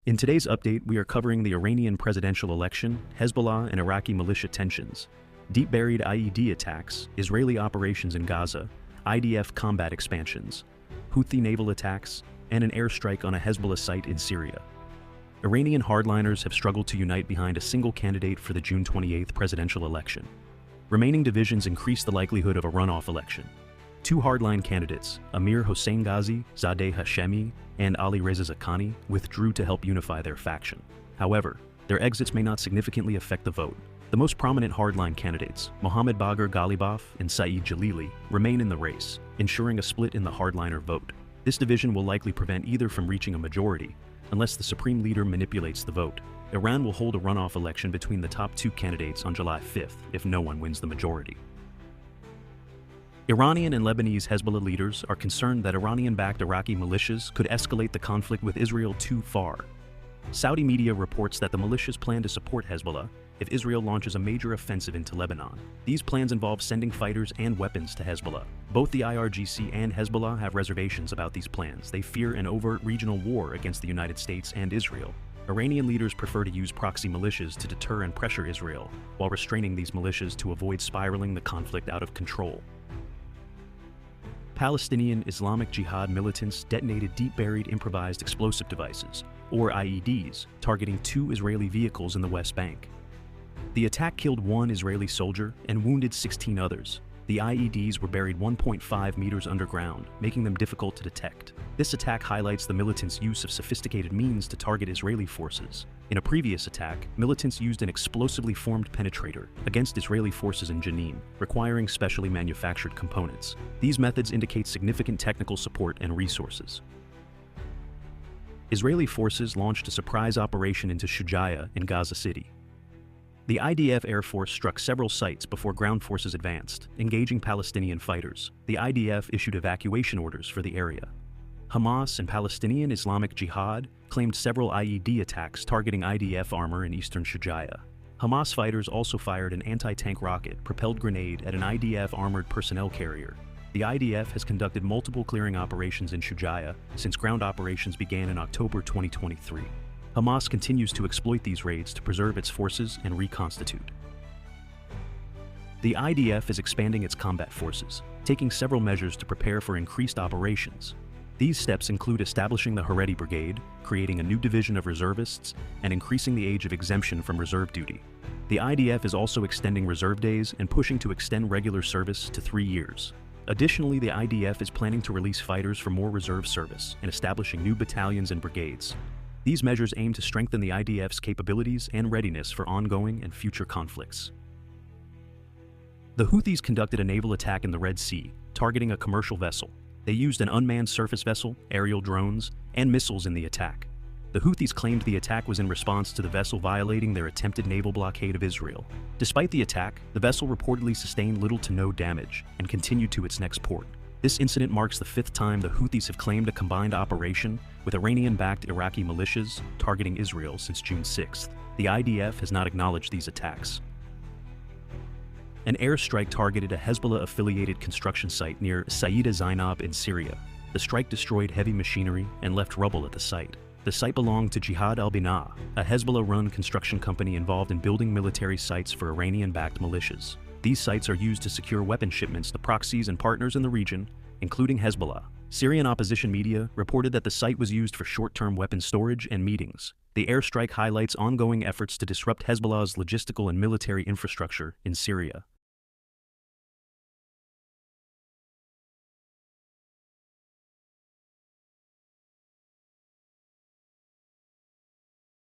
In today's update, we are covering the Iranian presidential election, Hezbollah and Iraqi militia tensions, deep-buried IED attacks, Israeli operations in Gaza, IDF combat expansions, Houthi naval attacks, and an airstrike on a Hezbollah site in Syria. Iranian hardliners have struggled to unite behind a single candidate for the June 28th presidential election. Remaining divisions increase the likelihood of a runoff election. Two hardline candidates, Amir Hossein Ghazi, Zadeh Hashemi, and Ali Reza Zakani, withdrew to help unify their faction. However, their exits may not significantly affect the vote. The most prominent hardline candidates, Mohammad Bagher Ghalibaf and Saeed Jalili, remain in the race, ensuring a split in the hardliner vote. This division will likely prevent either from reaching a majority, unless the supreme leader manipulates the vote. Iran will hold a runoff election between the top two candidates on July 5th if no one wins the majority. Iranian and Lebanese Hezbollah leaders are concerned that Iranian-backed Iraqi militias could escalate the conflict with Israel too far. Saudi media reports that the militias plan to support Hezbollah if Israel launches a major offensive into Lebanon. These plans involve sending fighters and weapons to Hezbollah. Both the IRGC and Hezbollah have reservations about these plans. They fear an overt regional war against the United States and Israel. Iranian leaders prefer to use proxy militias to deter and pressure Israel, while restraining these militias to avoid spiraling the conflict out of control. Palestinian Islamic Jihad militants detonated deep-buried improvised explosive devices, or IEDs, targeting two Israeli vehicles in the West Bank. The attack killed one Israeli soldier and wounded 16 others. The IEDs were buried 1.5 meters underground, making them difficult to detect. This attack highlights the militants' use of sophisticated means to target Israeli forces. In a previous attack, militants used an explosively formed penetrator against Israeli forces in Jenin, requiring specially manufactured components. These methods indicate significant technical support and resources. Israeli forces launched a surprise operation into Shujaiya in Gaza City. The IDF Air Force struck several sites before ground forces advanced, engaging Palestinian fighters. The IDF issued evacuation orders for the area. Hamas and Palestinian Islamic Jihad claimed several IED attacks targeting IDF armor in eastern Shujaiya. Hamas fighters also fired an anti-tank rocket-propelled grenade at an IDF armored personnel carrier. The IDF has conducted multiple clearing operations in Shujaiya since ground operations began in October 2023. Hamas continues to exploit these raids to preserve its forces and reconstitute. The IDF is expanding its combat forces, taking several measures to prepare for increased operations. These steps include establishing the Haredi Brigade, creating a new division of reservists, and increasing the age of exemption from reserve duty. The IDF is also extending reserve days and pushing to extend regular service to 3 years. Additionally, the IDF is planning to release fighters for more reserve service and establishing new battalions and brigades. These measures aim to strengthen the IDF's capabilities and readiness for ongoing and future conflicts. The Houthis conducted a naval attack in the Red Sea, targeting a commercial vessel. They used an unmanned surface vessel, aerial drones, and missiles in the attack. The Houthis claimed the attack was in response to the vessel violating their attempted naval blockade of Israel. Despite the attack, the vessel reportedly sustained little to no damage and continued to its next port. This incident marks the 5th time the Houthis have claimed a combined operation with Iranian-backed Iraqi militias targeting Israel since June 6th. The IDF has not acknowledged these attacks. An airstrike targeted a Hezbollah-affiliated construction site near Saeed Zainab in Syria. The strike destroyed heavy machinery and left rubble at the site. The site belonged to Jihad al-Bina, a Hezbollah-run construction company involved in building military sites for Iranian-backed militias. These sites are used to secure weapon shipments to proxies and partners in the region, including Hezbollah. Syrian opposition media reported that the site was used for short-term weapon storage and meetings. The airstrike highlights ongoing efforts to disrupt Hezbollah's logistical and military infrastructure in Syria.